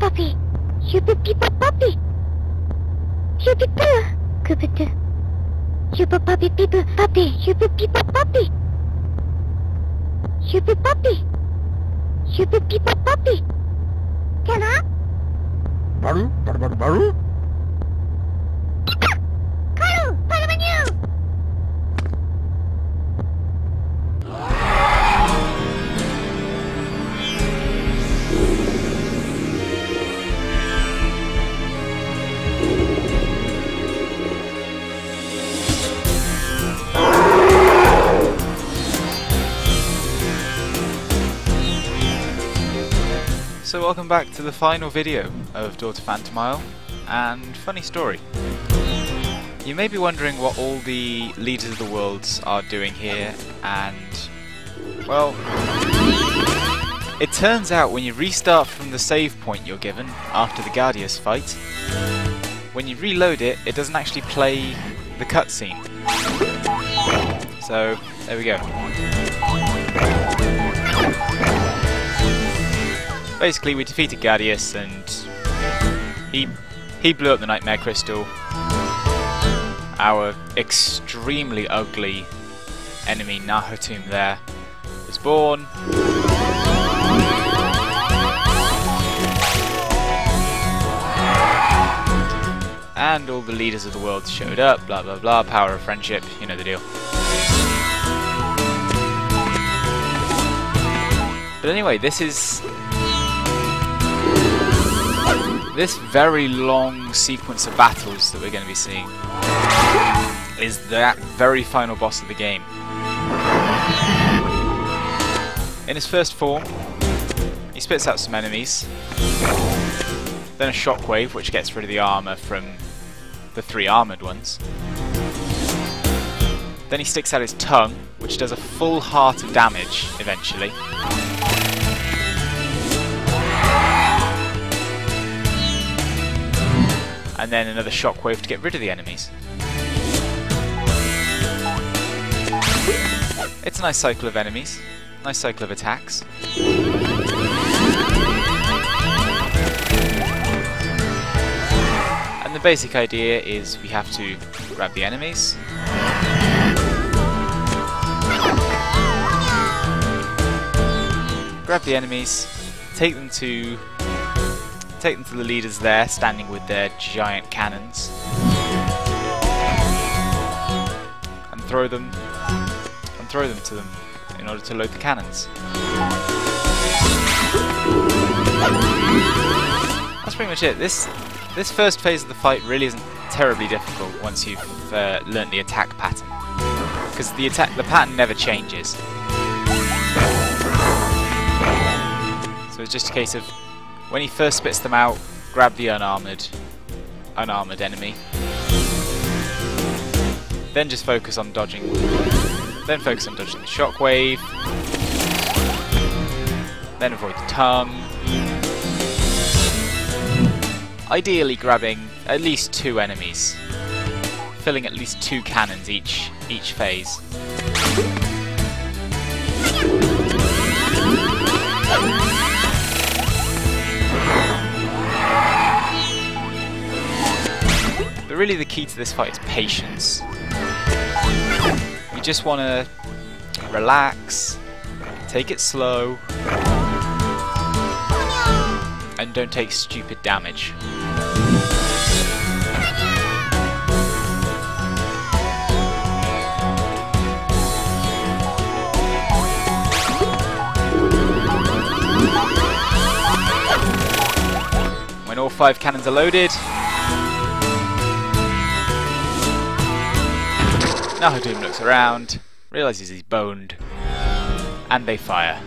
puppy. Super people puppy. Super poo. Kuputu. Super puppy people puppy. Super people puppy. Super puppy. Super people puppy. Kara? Baru, baru, baru, baru. Karu, Panamanyu! So welcome back to the final video of Daughter Phantomile, and funny story. You may be wondering what all the leaders of the worlds are doing here, and well, it turns out when you restart from the save point you're given after the Guardius fight, when you reload it, it doesn't actually play the cutscene. So there we go. Basically, we defeated Guardius, and he blew up the Nightmare Crystal. Our extremely ugly enemy Nahatum there was born. And all the leaders of the world showed up, blah blah blah, power of friendship, you know the deal. But anyway, this very long sequence of battles that we're going to be seeing is that very final boss of the game. In his first form, he spits out some enemies, then a shockwave which gets rid of the armour from the 3 armoured ones. Then he sticks out his tongue, which does a full heart of damage eventually. And then another shockwave to get rid of the enemies. It's a nice cycle of enemies, nice cycle of attacks. And the basic idea is we have to grab the enemies, take them to the leaders there, standing with their giant cannons, and throw them to them in order to load the cannons. That's pretty much it. This first phase of the fight really isn't terribly difficult once you've learnt the attack pattern, because the pattern never changes. So it's just a case of, when he first spits them out, grab the unarmoured enemy. Then just focus on dodging. Then focus on dodging the shockwave. Then avoid the tongue. Ideally grabbing at least 2 enemies, filling at least 2 cannons each phase. But really the key to this fight is patience. You just want to relax, take it slow, and don't take stupid damage. When all 5 cannons are loaded, Nahatum looks around, realises he's boned, and they fire.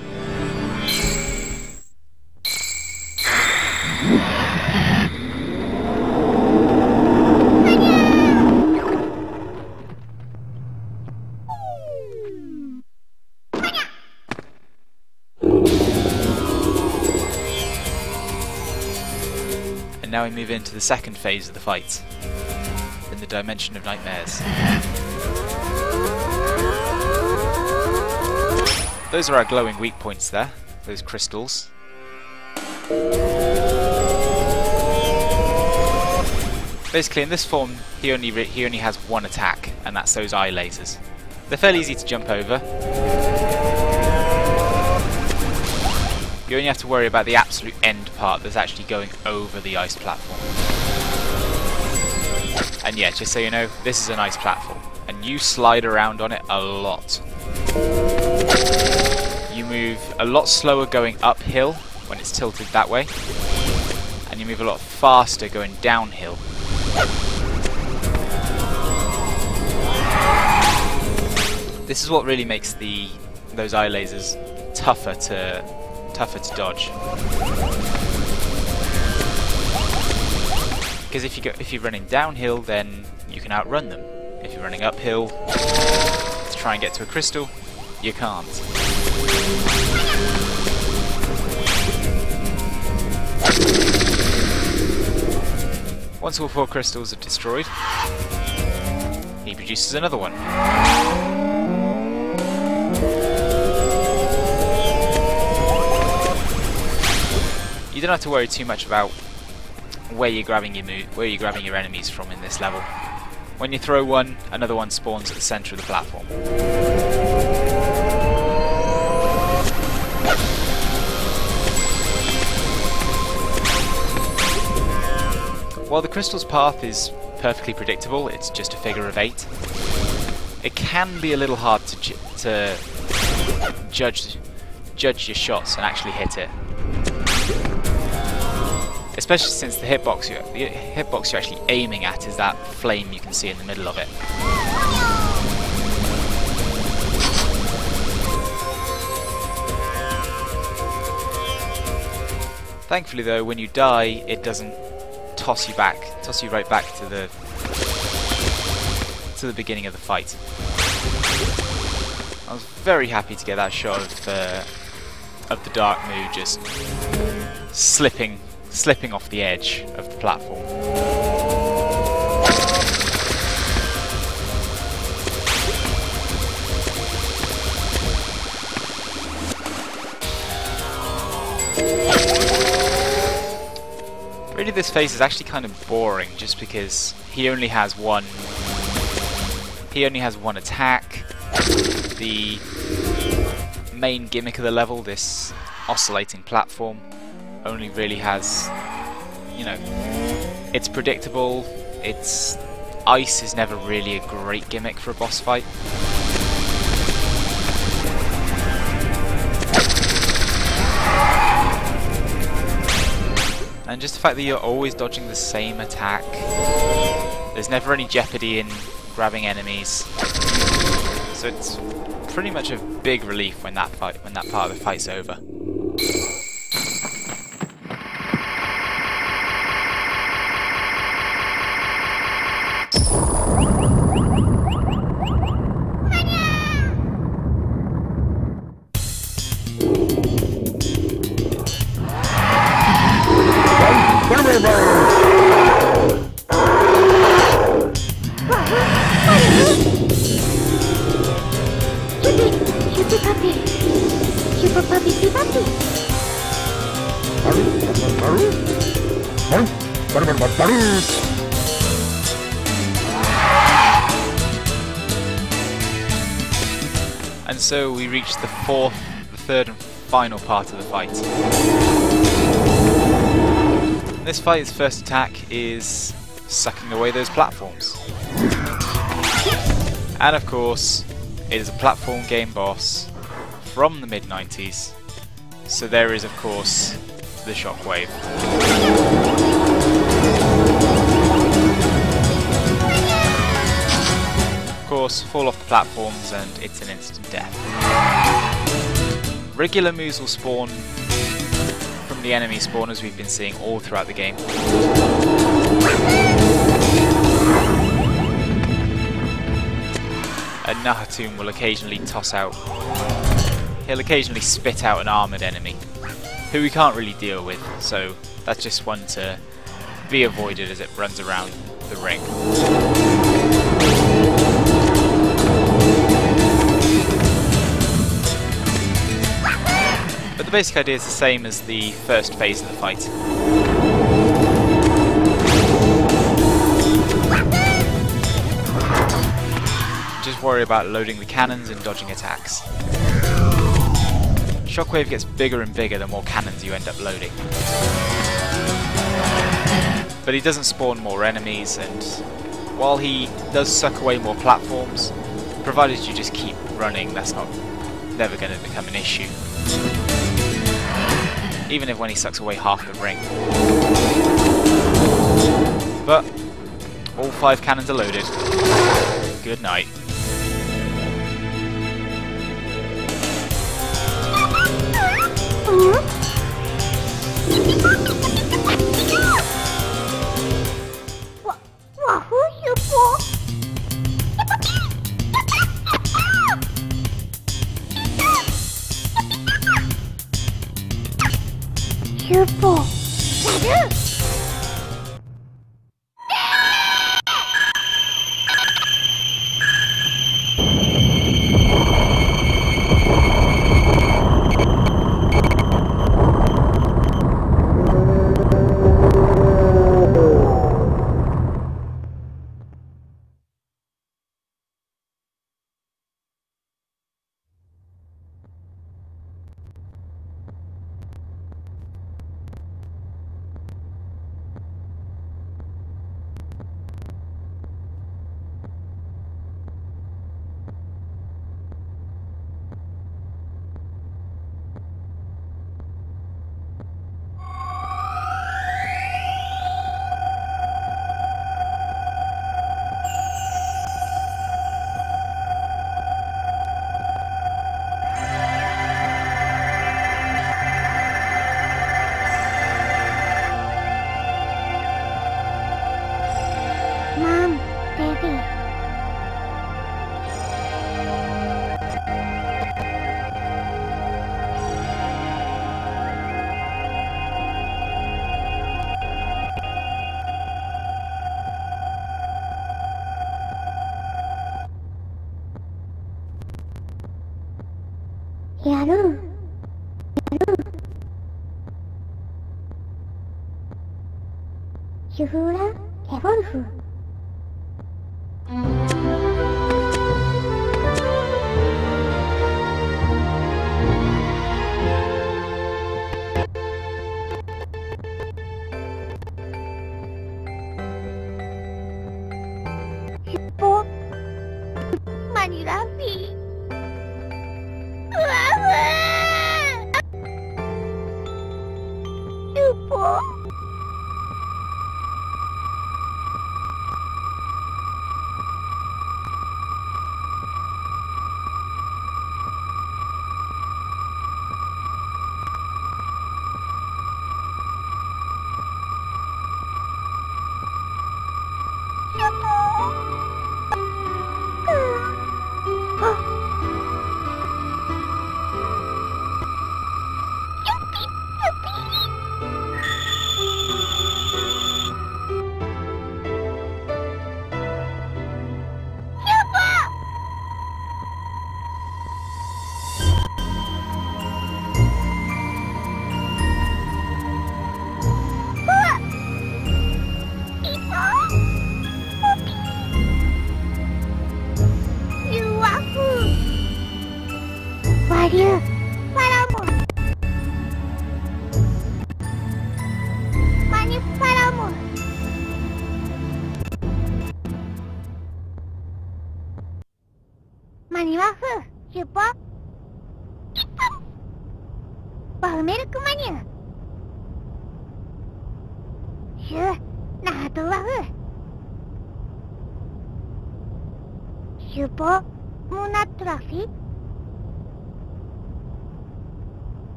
And now we move into the second phase of the fight, in the Dimension of Nightmares. Those are our glowing weak points there, those crystals. Basically, in this form, he only has one attack, and that's those eye lasers. They're fairly easy to jump over. You only have to worry about the absolute end part that's actually going over the ice platform. And yeah, just so you know, this is an ice platform, and you slide around on it a lot. You move a lot slower going uphill when it's tilted that way, and you move a lot faster going downhill. This is what really makes those eye lasers tougher to dodge. Because if you're running downhill, then you can outrun them. If you're running uphill to try and get to a crystal, you can't. Once all 4 crystals are destroyed, he produces another one. You don't have to worry too much about where you're grabbing your enemies from in this level. When you throw one, another one spawns at the centre of the platform. While the crystal's path is perfectly predictable, it's just a figure of 8. It can be a little hard to judge your shots and actually hit it. Especially since the hitbox you're actually aiming at is that flame you can see in the middle of it. Thankfully though, when you die, it doesn't toss you right back to the beginning of the fight. I was very happy to get that shot of the Dark Moo just slipping off the edge of the platform. Really, this phase is actually kind of boring, just because he only has one attack. The main gimmick of the level, this oscillating platform, only really has, you know, it's predictable. Ice is never really a great gimmick for a boss fight. And just the fact that you're always dodging the same attack. There's never any jeopardy in grabbing enemies. So it's pretty much a big relief when that part of the fight's over. And so we reach the third and final part of the fight. This fight's first attack is sucking away those platforms. And of course, it is a platform game boss from the mid-90s, so there is of course the shockwave. Of course, fall off the platforms and it's an instant death. Regular moves will spawn from the enemy spawners we've been seeing all throughout the game. And Nahatoon will occasionally he'll occasionally spit out an armoured enemy, who we can't really deal with, so that's just one to be avoided as it runs around the ring. But the basic idea is the same as the first phase of the fight. just worry about loading the cannons and dodging attacks. Shockwave gets bigger and bigger the more cannons you end up loading. But he doesn't spawn more enemies, and while he does suck away more platforms, provided you just keep running, that's never going to become an issue. Even if when he sucks away half the ring. But all 5 cannons are loaded. Good night.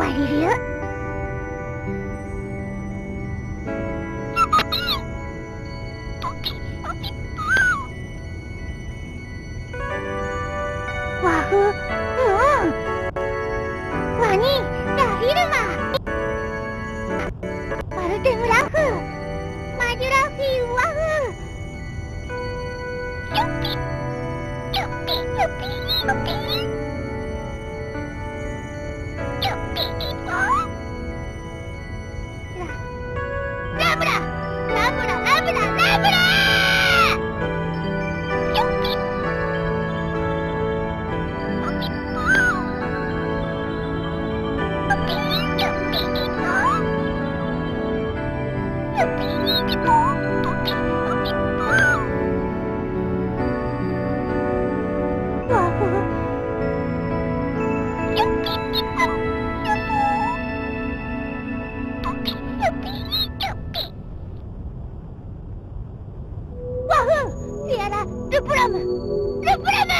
われるよ。わふ、ワニ、ラフィルマ。マルテムラフ、マジュラフィーワフ。チュッピ、チュッピ、チュッピ、チュッピ。チュッピーポー。ラブラ、ラブラ、ラブラ、ラブラ。チュッピ。ルプラム、ルプラム。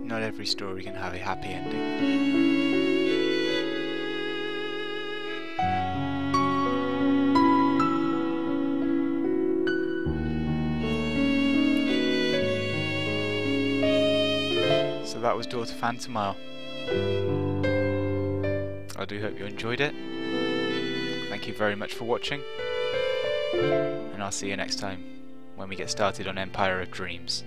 Not every story can have a happy ending. So that was Daughter Phantomile. I do hope you enjoyed it. Thank you very much for watching, and I'll see you next time when we get started on Empire of Dreams.